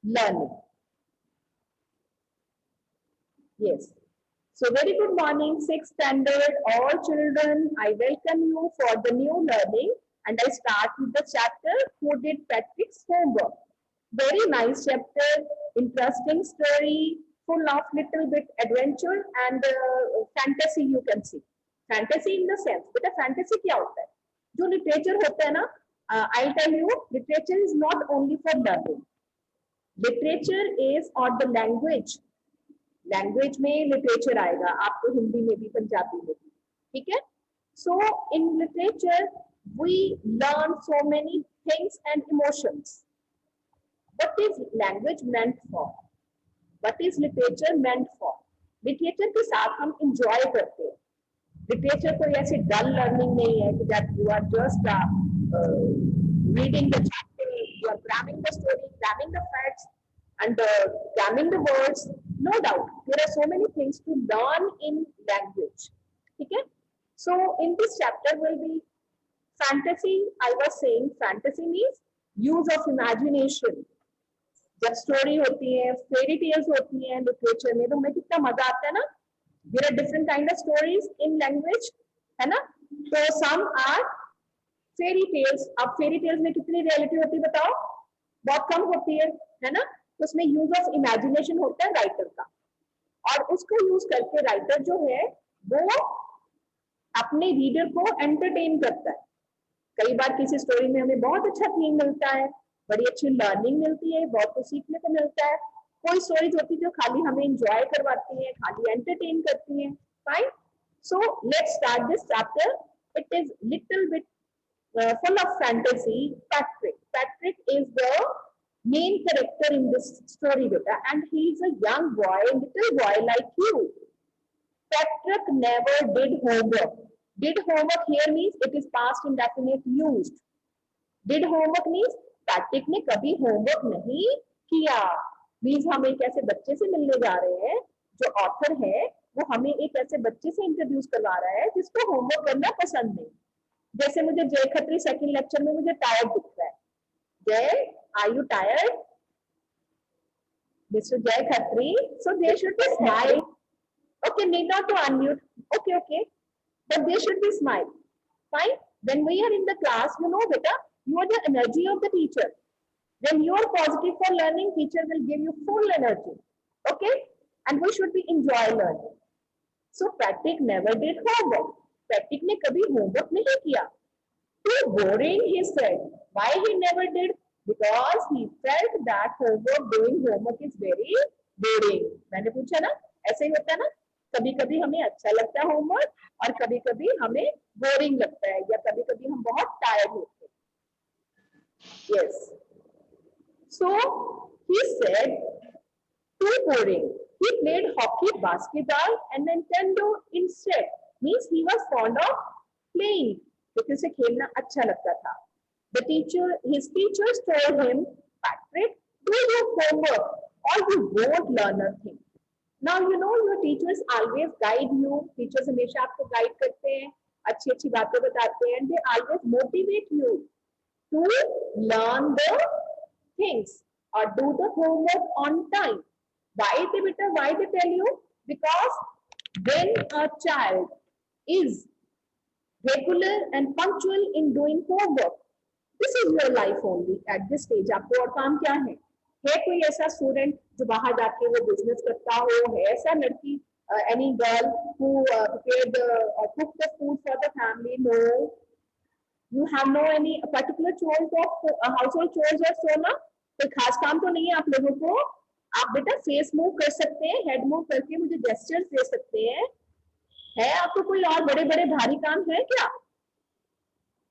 learning. Yes. So very good morning, 6th standard, all children. I welcome you for the new learning, and I start with the chapter Who Did Patrick's Homework. Very nice chapter, interesting story, full of little bit adventure and fantasy you can see. Fantasy in the sense, but a fantasy क्या होता है? जो literature होता है ना, I'll tell you, literature is not only for learning. Literature is or the language. Language में literature आएगा आपको, हिंदी में भी, पंजाबी में भी, ठीक है. So in literature we learn so many things and emotions. What is language meant for? What is literature meant for? Literature के साथ हम इंजॉय करते हैं. लिटरेचर कोई ऐसी डल लर्निंग नहीं है कि that you are just reading the chapter, you are cramming the story, cramming the facts and gramming the words. No doubt there are so many things to learn in language. Okay, so in this chapter will be fantasy. I was saying fantasy means use of imagination. जब story होती है, fairy tales होती हैं literature में, तो हमें कितना मजा आता है ना. There are different kind of stories in language, है ना. तो सम आर फेरी टेल्स. अब फेरी टेल्स में कितनी रियलिटी होती है बताओ? बहुत कम होती है ना. तो उसमें यूज ऑफ इमेजिनेशन होता है राइटर का, और उसको यूज करके राइटर जो है वो अपने रीडर को एंटरटेन करता है. कई बार किसी स्टोरी में हमें बहुत अच्छा थीम मिलता है, बड़ी अच्छी लर्निंग मिलती है, बहुत कुछ सीखने को मिलता है. कोई स्टोरीज होती है जो खाली हमें एंजॉय करवाती है, खाली एंटरटेन करती है. Fine. So let's start this chapter. It is little bit full of fantasy. Patrick is the main character in this story, beta, and he is a young boy, little boy like you. Patrick never did homework. Did homework here means it is past indefinite used. Did homework means Patrick ने कभी homework नहीं किया. Means हम एक ऐसे बच्चे से मिलने जा रहे हैं, जो ऑथर है वो हमें एक ऐसे बच्चे से इंट्रोड्यूस करवा रहा है जिसको होमवर्क करना पसंद नहीं. जैसे मुझे जय खत्री सेकंड लेक्चर में मुझे टायर्ड दिख रहा है. जय, are you tired? Mister Jay Khatri, so they should be smile. Okay, need not to unmute. Okay, but they should be smile. Fine. When we are in the class, you know बेटा, you are the energy of the teacher. When you are positive for learning, teacher will give you full energy. Okay, and we should be enjoy learning. So Patrick never did homework. Patrick ने कभी homework नहीं किया. Too boring, he said. Why he never did? Because he felt that doing homework is very boring. मैंने पूछा ना, ऐसे ही होता है ना. कभी कभी हमें अच्छा लगता है होमवर्क, और कभी कभी हमें बोरिंग लगता है, या कभी कभी हम बहुत टायर्ड होते हैं. Yes. So he said, too boring. He played hockey, basketball, and Nintendo instead. Means he was fond of playing, क्योंकि उसे खेलना अच्छा लगता था. His teachers told him, Patrick, do your homework or you won't learn a thing. Now you know your teachers always guide you. Teachers हमेशा आपको guide करते हैं, अच्छी अच्छी बातें बताते हैं, and they always motivate you to learn the things or do the homework on time. Why they tell you? Because when a child is regular and punctual in doing homework, this is your life only at this stage. आपको और काम क्या है? कोई ऐसा student जो बाहर जाके वो बिजनेस करता हो? है ऐसा लड़की, any girl who prepared or cooked the food for the family? No. You have no any particular chores of household chores or so ना. कोई खास काम तो नहीं है आप लोगों को. आप बेटा फेस मूव कर सकते हैं, हेड मूव करके मुझे जेस्चर्स दे सकते हैं. है आपको कोई और बड़े बड़े भारी काम है क्या?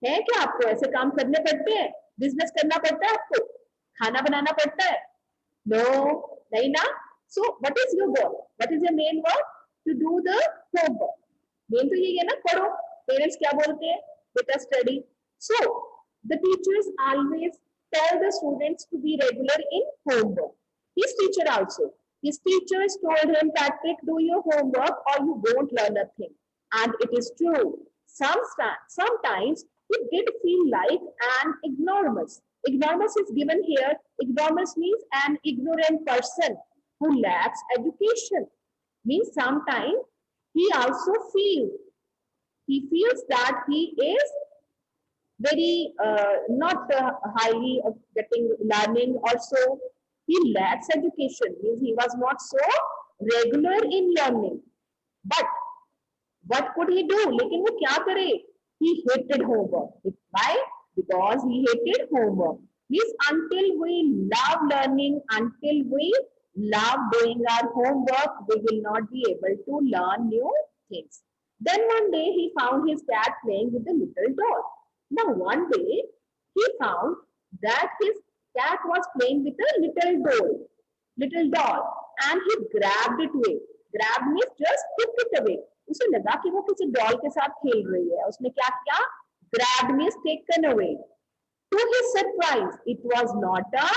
है क्या आपको ऐसे काम करने पड़ते हैं? बिजनेस करना पड़ता है आपको? खाना बनाना पड़ता है? नो, नहीं ना. So what is your goal? What is your main work? To do the homework. Main तो यही है ना, पढ़ो. पेरेंट्स क्या बोलते हैं? बेटा study. So the teachers always tell the students to be regular in homework. His teacher also. His teachers told him, Patrick, do your homework or you won't learn a thing. And it is true. Sometimes he did feel like an ignoramus. Ignoramus is given here. Ignoramus means an ignorant person who lacks education. Means sometimes he also feels that he is very not highly getting learning. Also, he lacks education. Means he was not so regular in learning. But what could he do? लेकिन वो क्या करे? He hated homework. Why? Because he hated homework. Means until we love learning, until we love doing our homework, we will not be able to learn new things. Then one day he found his cat playing with a little doll. Now one day he found that his cat was playing with a little doll, and he grabbed it away. Grab means just took it away. उसे लगा कि वो किसी doll के साथ खेल रही है. उसने क्या किया? Grabbed means taken away. To his surprise, it was not a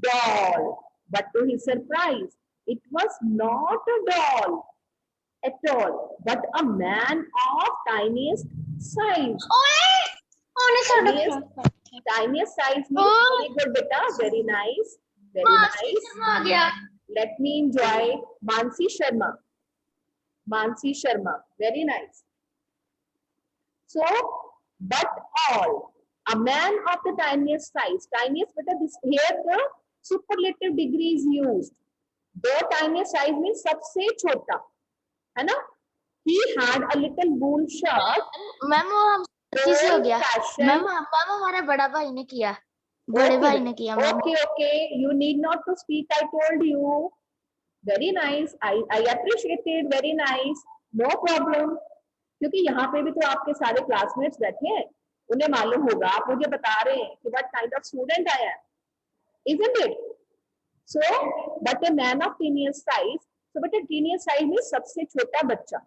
doll. But to his surprise, it was not a doll at all, but a man of tiniest size. Tiniest size means very good, beta. Very nice. Very nice. Let me enjoy Mansi Sharma. Mansi Sharma. Very nice. So, but all. A man of the tiniest size. Tiniest, but this here the superlative degree is used. The tiniest size means सबसे छोटा, है ना? He had a little wool shirt. Ma'am वो हम किसी हो गया. Ma'am हमारे बड़ा भाई ने किया. बड़े भाई ने किया. Okay. You need not to speak. I told you. Very nice. I appreciate it. Very nice. No problem. क्योंकि यहाँ पे भी तो आपके सारे क्लासमेट्स बैठे हैं, उन्हें मालूम होगा. आप मुझे बता रहे हैं कि what kind of student I am, isn't it? So, but a man of tiniest size. So, but a tiniest size means सबसे छोटा बच्चा.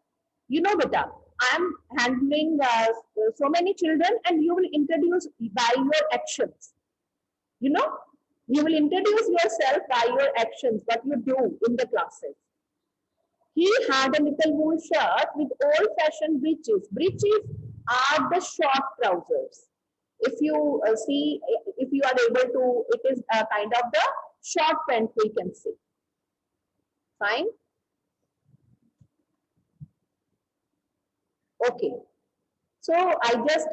You know, beta, I am handling so many children, and you will introduce by your actions. You know, you will introduce yourself by your actions, what you do in the classes. He had a little wool shirt with old-fashioned breeches. Breeches are the short trousers. If you see, if you are able to, it is a kind of the short pant we can say. Fine. Okay. So I just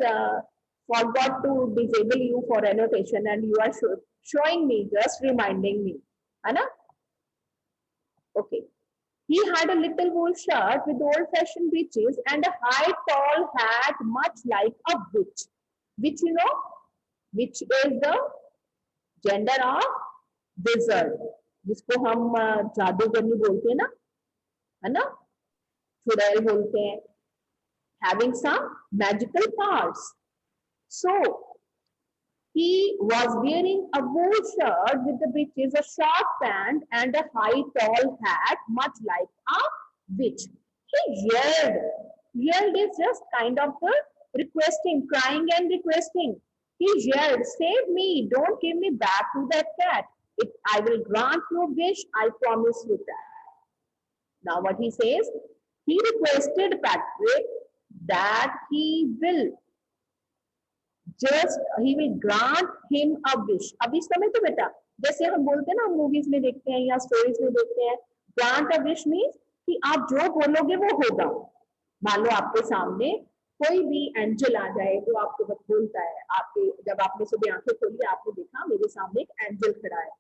forgot to disable you for annotation, and you are showing me, just reminding me. Anna? Okay. He had a little wool shirt with old-fashioned breeches and a high, tall hat, much like a witch. Which, you know, which is the gender of wizard, जिसको हम जादूगरनी बोलते हैं ना, है ना? चुड़ैल बोलते हैं. Having some magical powers. So, he was wearing a wool shirt with the breeches, a short pant, and a high, tall hat, much like a witch. He yelled. Yelled is just kind of the requesting, crying and requesting. He yelled, "Save me! Don't give me back to that cat. I will grant you a wish. I promise you that." Now, what he says? He requested Patrick that he will grant him a wish. अभी समझ तो बेटा, जैसे हम बोलते हैं ना, movies में देखते हैं या स्टोरीज में देखते हैं, grant a wish means कि आप जो बोलोगे वो होगा. मान लो आपके सामने कोई भी एंजल आ जाए जो आपको बस बोलता है, आपके जब आपने सुबह आंखें खोली, आपने देखा मेरे सामने एक एंजल खड़ा है,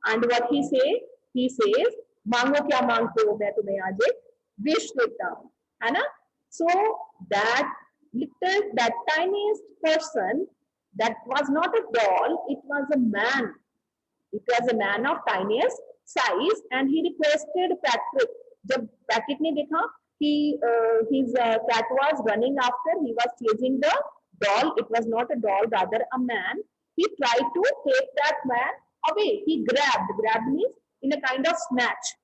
एंड व्हाट ही सेज, मांगो क्या मांगते हो, मैं तुम्हें आज एक विश देता हूं, है ना? So that tiniest person, that was not a doll, it was a man. It was a man of tiniest size, and he requested Patrick. जब Patrick ने देखा कि his cat was running after, he was chasing the doll. It was not a doll, rather a man. He tried to take that man away. He grabbed means in a kind of snatch.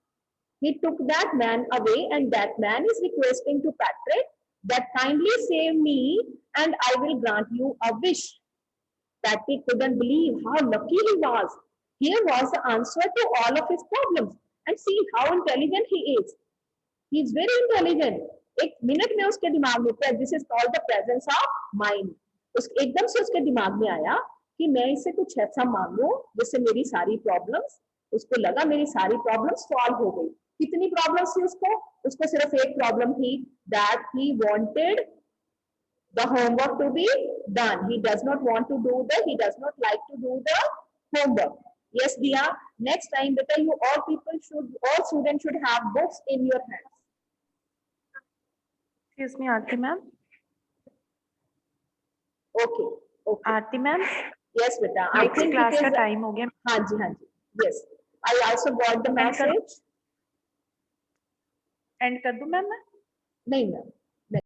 He took that man away, and that man is requesting to Patrick that kindly save me and I will grant you a wish. Patrick couldn't believe how lucky he was. Here was the answer to all of his problems. And see how intelligent he is. He is very intelligent. एक minute में उसके दिमाग में, this is called the presence of mind. एकदम से उसके दिमाग में आया कि मैं इससे कुछ ऐसा मांगू जिससे मेरी सारी प्रॉब्लम्स, उसको लगा मेरी सारी प्रॉब्लम्स सॉल्व हो गई। कितनी प्रॉब्लम्स थी उसको? उसको सिर्फ एक प्रॉब्लम थी, that he wanted the homework to be done. He does not want to do he does not like to do the homework. Yes, Dia. Next time, beta, you all people should, all students should have books in your hands. Excuse me, Aarti ma'am. Okay. Okay. Aarti ma'am. Yes, beta. I think class it is का time हो गया. हाँ जी, हाँ जी. Yes. I also got the message. End कर दूं ma'am? नहीं ma'am.